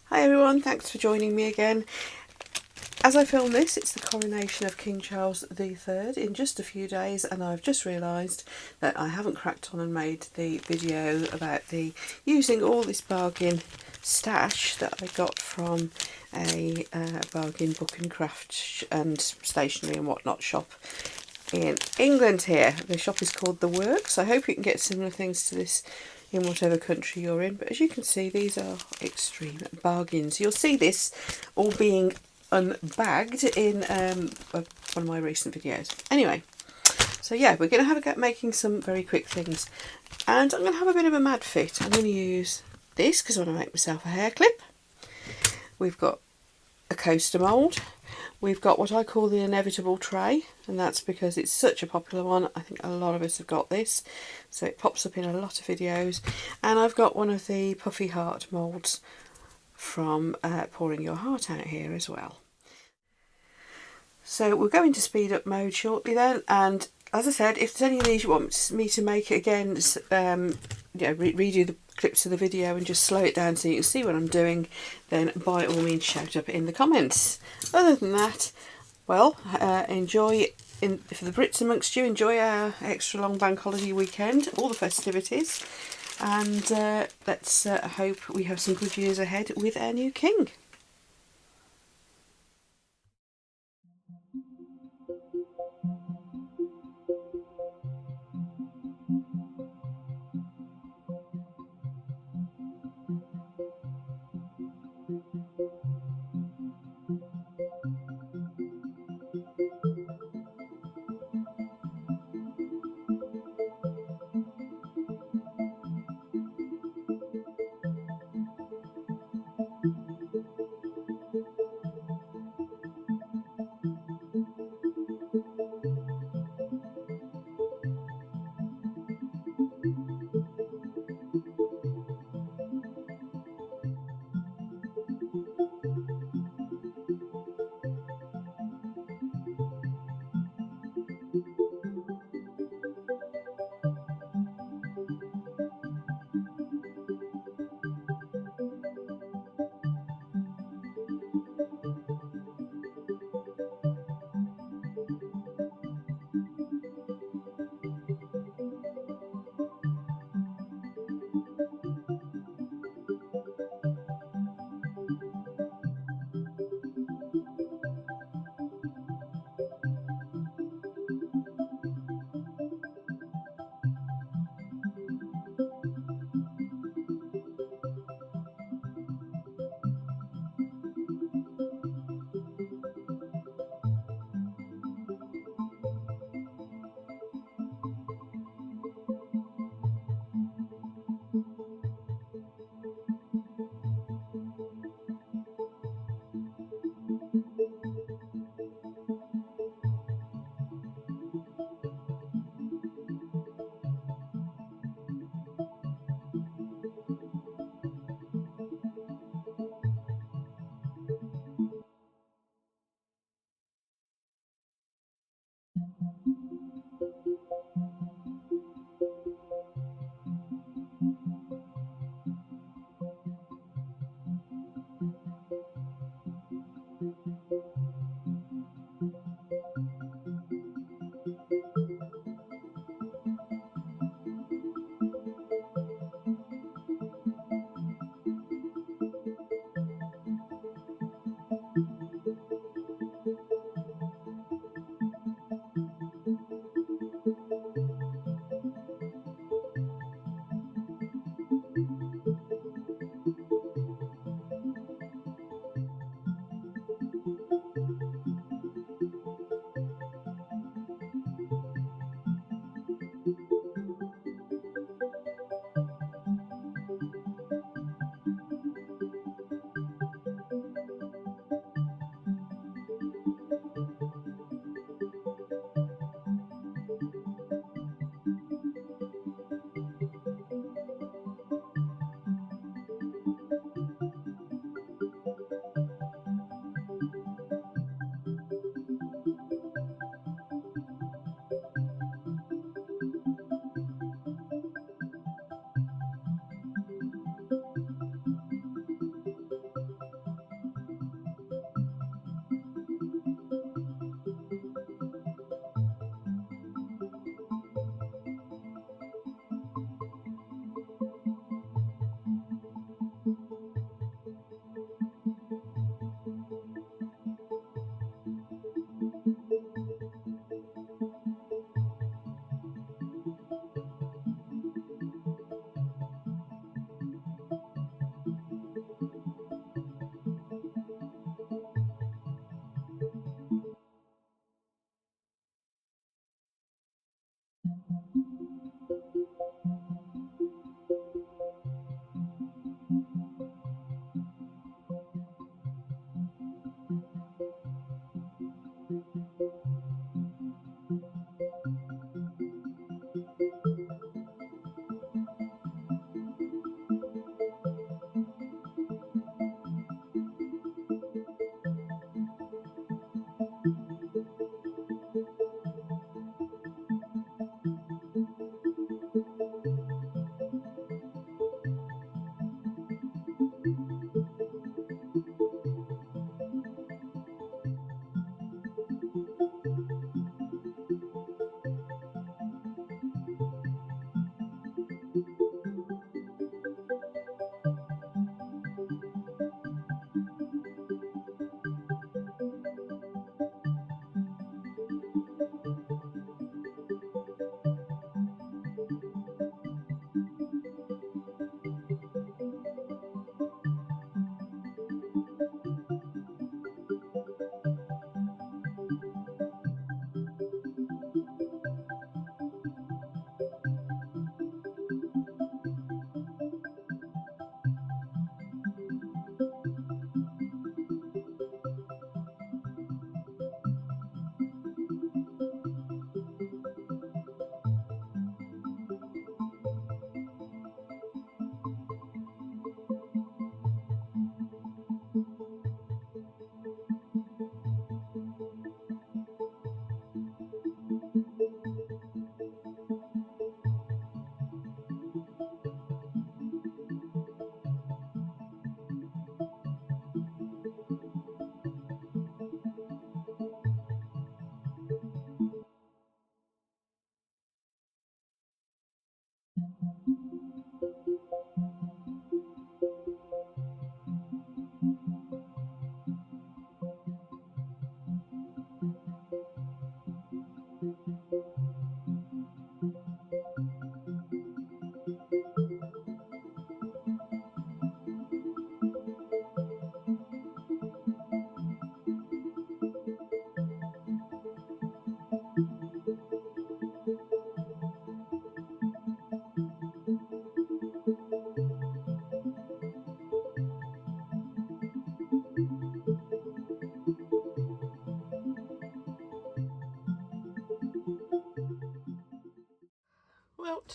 Hi everyone, thanks for joining me again. As I film this, it's the coronation of King Charles III in just a few days, and I've just realised that I haven't cracked on and made the video about the using all this bargain stash that I got from a bargain book and craft and stationery and whatnot shop in England here. The shop is called The Works. I hope you can get similar things to this in whatever country you're in, but as you can see, these are extreme bargains. You'll see this all being unbagged in one of my recent videos. Anyway, so yeah, we're going to have a go at making some very quick things, and I'm going to have a bit of a mad fit. I'm going to use this because I want to make myself a hair clip. We've got a coaster mould. We've got what I call the inevitable tray, and that's because it's such a popular one. I think a lot of us have got this, so it pops up in a lot of videos. And I've got one of the puffy heart moulds from Pouring Your Heart Out here as well. So we'll go into speed up mode shortly then, and as I said, if there's any of these you want me to make it again, redo the clips of the video and just slow it down so you can see what I'm doing, then by all means shout up in the comments. Other than that, well, enjoy, for the Brits amongst you, enjoy our extra long bank holiday weekend, all the festivities, and let's hope we have some good years ahead with our new king.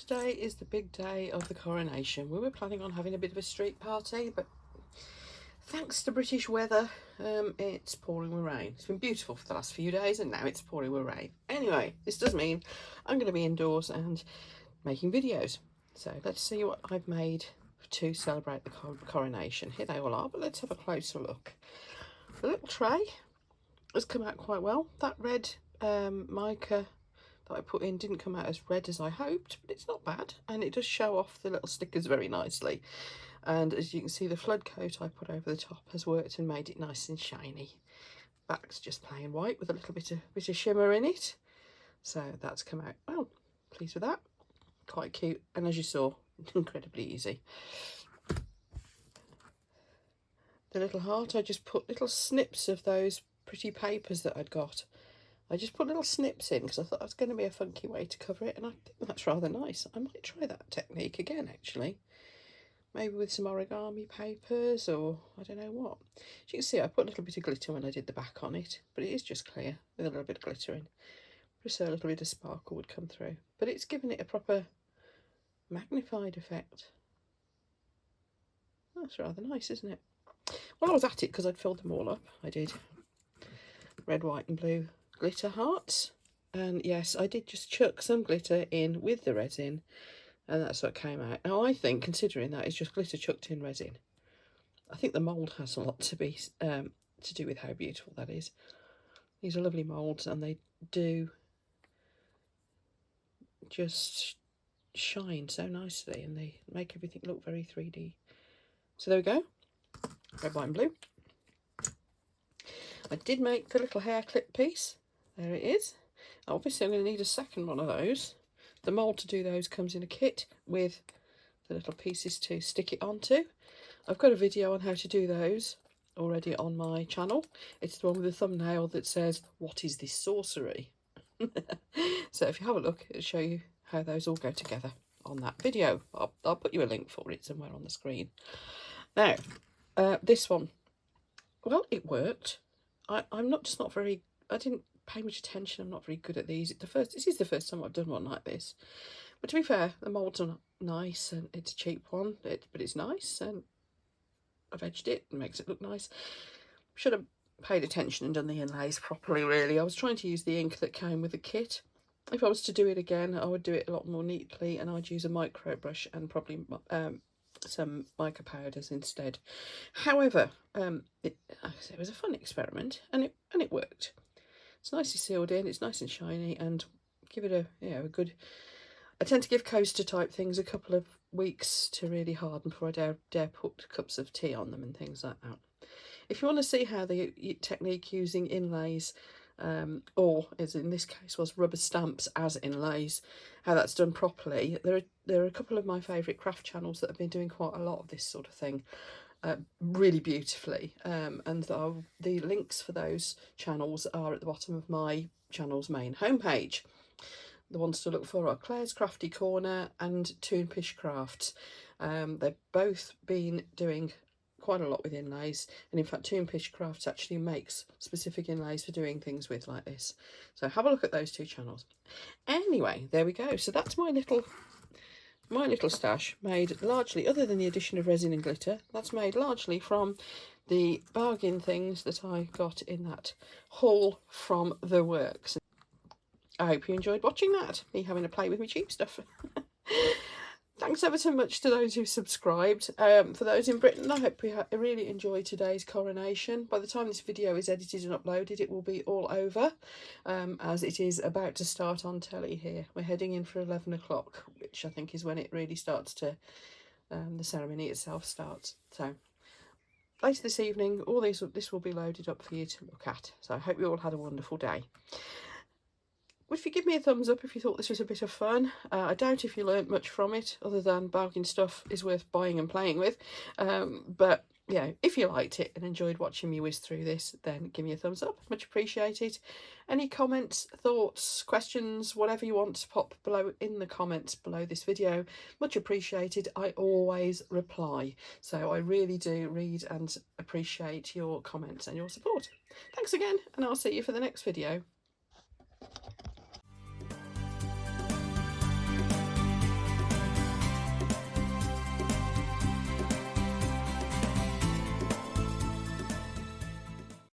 today is the big day of the coronation. We were planning on having a bit of a street party, but thanks to British weather, it's pouring with rain. It's been beautiful for the last few days and now it's pouring with rain. Anyway, this does mean I'm going to be indoors and making videos. So let's see what I've made to celebrate the coronation. Here they all are, but let's have a closer look. The little tray has come out quite well. That red mica that I put in didn't come out as red as I hoped, but it's not bad, and it does show off the little stickers very nicely. And as you can see, the flood coat I put over the top has worked and made it nice and shiny. Back's just plain white with a little bit of shimmer in it, so that's come out well. Pleased with that. Quite cute, and as you saw, incredibly easy. The little heart, I just put little snips of those pretty papers that I'd got. I just put little snips in because I thought that was going to be a funky way to cover it, and I think that's rather nice. I might try that technique again, actually. Maybe with some origami papers, or I don't know what. As you can see, I put a little bit of glitter when I did the back on it, but it is just clear with a little bit of glitter in. Just so a little bit of sparkle would come through. But it's given it a proper magnified effect. That's rather nice, isn't it? Well, I was at it because I'd filled them all up. I did red, white and blue glitter hearts, and yes, I did just chuck some glitter in with the resin, and that's what came out. Now I think, considering that it's just glitter chucked in resin, I think the mould has a lot to be to do with how beautiful that is. These are lovely moulds, and they do just shine so nicely, and they make everything look very 3D. So there we go, red, white and blue. I did make the little hair clip piece. There it is. Obviously I'm going to need a second one of those. The mould to do those comes in a kit with the little pieces to stick it onto. I've got a video on how to do those already on my channel. It's the one with the thumbnail that says, "What is this sorcery?" So if you have a look, it'll show you how those all go together on that video. I'll put you a link for it somewhere on the screen. Now, this one, well, it worked. I'm not very, I didn't pay much attention. I'm not very good at these. This is the first time I've done one like this. But to be fair, the mould's are nice, and it's a cheap one, but it's nice, and I've edged it and makes it look nice. Should have paid attention and done the inlays properly, really. I was trying to use the ink that came with the kit. If I was to do it again, I would do it a lot more neatly, and I'd use a micro brush and probably some mica powders instead. However, it was a fun experiment, and it worked. It's nicely sealed in, it's nice and shiny, and give it a good. I tend to give coaster type things a couple of weeks to really harden before I dare put cups of tea on them and things like that. If you want to see how the technique using inlays, or as in this case was rubber stamps as inlays, how that's done properly, there are a couple of my favourite craft channels that have been doing quite a lot of this sort of thing really beautifully, and the links for those channels are at the bottom of my channel's main homepage. The ones to look for are Claire's Crafty Corner and Toon Pish Crafts. They've both been doing quite a lot with inlays, and in fact Toon Pish Crafts actually makes specific inlays for doing things with like this. So have a look at those two channels. Anyway, there we go. So that's my little stash, made largely, other than the addition of resin and glitter, that's made largely from the bargain things that I got in that haul from the works. I hope you enjoyed watching that, me having a play with my cheap stuff. Thanks ever so much to those who subscribed. For those in Britain, I hope you really enjoyed today's coronation. By the time this video is edited and uploaded, it will be all over, as it is about to start on telly here. We're heading in for 11 o'clock, which I think is when it really starts to, the ceremony itself starts. So later this evening, all this will be loaded up for you to look at. So I hope you all had a wonderful day. If you give me a thumbs up if you thought this was a bit of fun. I doubt if you learnt much from it, other than bargain stuff is worth buying and playing with. But yeah, if you liked it and enjoyed watching me whiz through this, then give me a thumbs up. Much appreciated. Any comments, thoughts, questions, whatever you want to pop below in the comments below this video, much appreciated. I always reply. So I really do read and appreciate your comments and your support. Thanks again, and I'll see you for the next video.